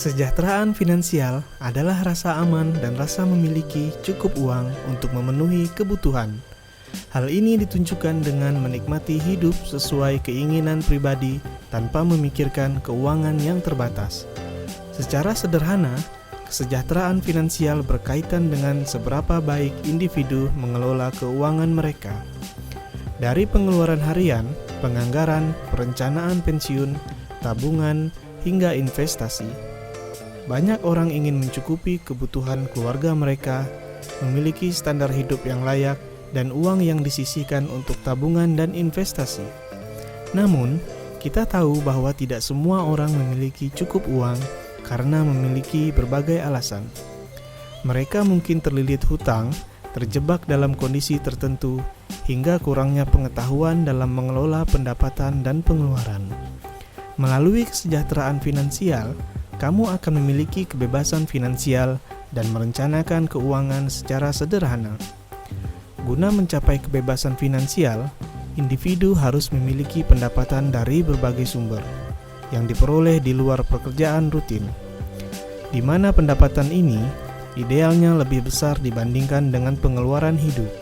Kesejahteraan finansial adalah rasa aman dan rasa memiliki cukup uang untuk memenuhi kebutuhan. Hal ini ditunjukkan dengan menikmati hidup sesuai keinginan pribadi tanpa memikirkan keuangan yang terbatas. Secara sederhana, kesejahteraan finansial berkaitan dengan seberapa baik individu mengelola keuangan mereka. Dari pengeluaran harian, penganggaran, perencanaan pensiun, tabungan, hingga investasi. Banyak orang ingin mencukupi kebutuhan keluarga mereka, memiliki standar hidup yang layak, dan uang yang disisihkan untuk tabungan dan investasi. Namun, kita tahu bahwa tidak semua orang memiliki cukup uang karena memiliki berbagai alasan. Mereka mungkin terlilit hutang, terjebak dalam kondisi tertentu, hingga kurangnya pengetahuan dalam mengelola pendapatan dan pengeluaran. Melalui kesejahteraan finansial, kamu akan memiliki kebebasan finansial dan merencanakan keuangan secara sederhana. Guna mencapai kebebasan finansial, individu harus memiliki pendapatan dari berbagai sumber yang diperoleh di luar pekerjaan rutin, di mana pendapatan ini idealnya lebih besar dibandingkan dengan pengeluaran hidup.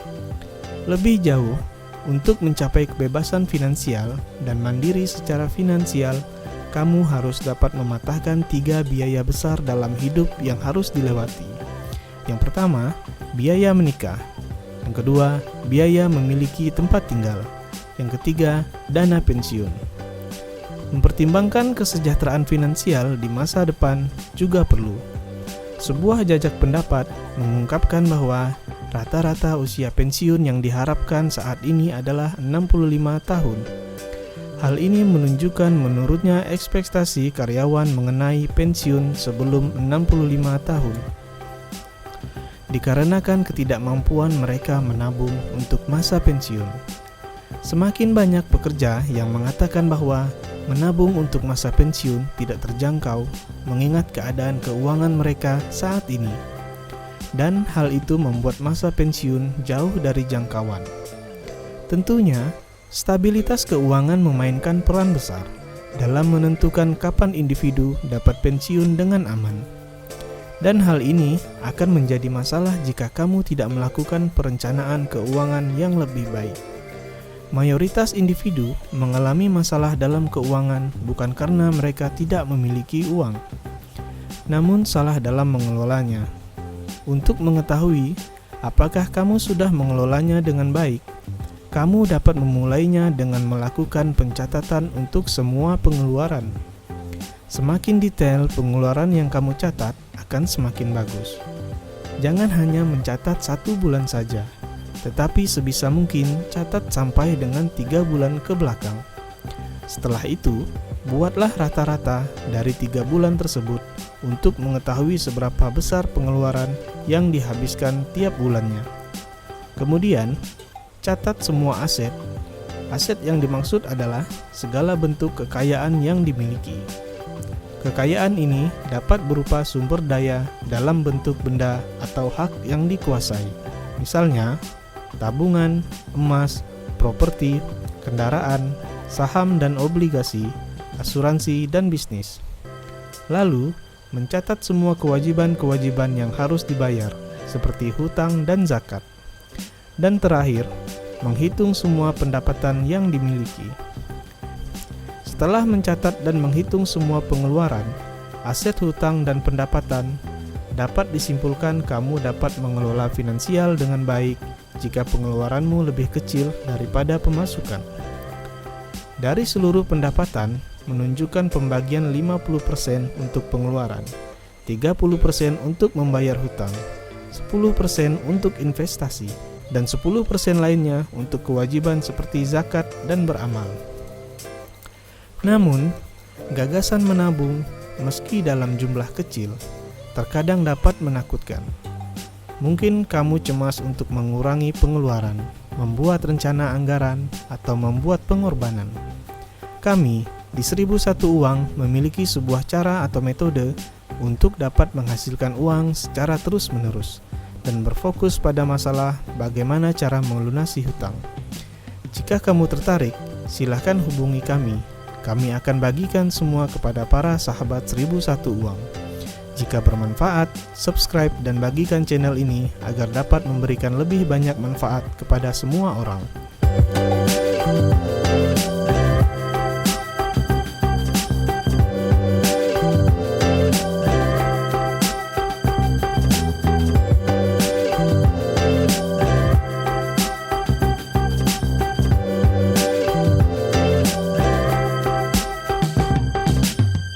Lebih jauh, untuk mencapai kebebasan finansial dan mandiri secara finansial, kamu harus dapat mematahkan 3 biaya besar dalam hidup yang harus dilewati. Yang pertama, biaya menikah. Yang kedua, biaya memiliki tempat tinggal. Yang ketiga, dana pensiun. Mempertimbangkan kesejahteraan finansial di masa depan juga perlu. Sebuah jajak pendapat mengungkapkan bahwa rata-rata usia pensiun yang diharapkan saat ini adalah 65 tahun. Hal ini menunjukkan menurutnya ekspektasi karyawan mengenai pensiun sebelum 65 tahun. Dikarenakan ketidakmampuan mereka menabung untuk masa pensiun. Semakin banyak pekerja yang mengatakan bahwa menabung untuk masa pensiun tidak terjangkau mengingat keadaan keuangan mereka saat ini. Dan hal itu membuat masa pensiun jauh dari jangkauan. Tentunya, stabilitas keuangan memainkan peran besar dalam menentukan kapan individu dapat pensiun dengan aman. Dan hal ini akan menjadi masalah jika kamu tidak melakukan perencanaan keuangan yang lebih baik. Mayoritas individu mengalami masalah dalam keuangan bukan karena mereka tidak memiliki uang, namun salah dalam mengelolanya. Untuk mengetahui apakah kamu sudah mengelolanya dengan baik, kamu dapat memulainya dengan melakukan pencatatan untuk semua pengeluaran. Semakin detail pengeluaran yang kamu catat akan semakin bagus. Jangan hanya mencatat 1 bulan saja, tetapi sebisa mungkin catat sampai dengan 3 bulan ke belakang. Setelah itu, buatlah rata-rata dari 3 bulan tersebut untuk mengetahui seberapa besar pengeluaran yang dihabiskan tiap bulannya. Kemudian, catat semua aset. Aset yang dimaksud adalah segala bentuk kekayaan yang dimiliki. Kekayaan ini dapat berupa sumber daya dalam bentuk benda atau hak yang dikuasai. Misalnya, tabungan, emas, properti, kendaraan, saham dan obligasi, asuransi dan bisnis. Lalu, mencatat semua kewajiban-kewajiban yang harus dibayar, seperti hutang dan zakat. Dan terakhir, menghitung semua pendapatan yang dimiliki. Setelah mencatat dan menghitung semua pengeluaran, aset hutang dan pendapatan, dapat disimpulkan kamu dapat mengelola finansial dengan baik jika pengeluaranmu lebih kecil daripada pemasukan. Dari seluruh pendapatan, menunjukkan pembagian 50% untuk pengeluaran, 30% untuk membayar hutang, 10% untuk investasi, dan 10% lainnya untuk kewajiban seperti zakat dan beramal. Namun, gagasan menabung, meski dalam jumlah kecil, terkadang dapat menakutkan. Mungkin kamu cemas untuk mengurangi pengeluaran, membuat rencana anggaran, atau membuat pengorbanan. Kami di 1001 Uang memiliki sebuah cara atau metode untuk dapat menghasilkan uang secara terus-menerus dan berfokus pada masalah bagaimana cara melunasi hutang. Jika kamu tertarik, silakan hubungi kami. Kami akan bagikan semua kepada para sahabat 1001 Uang. Jika bermanfaat, subscribe dan bagikan channel ini agar dapat memberikan lebih banyak manfaat kepada semua orang.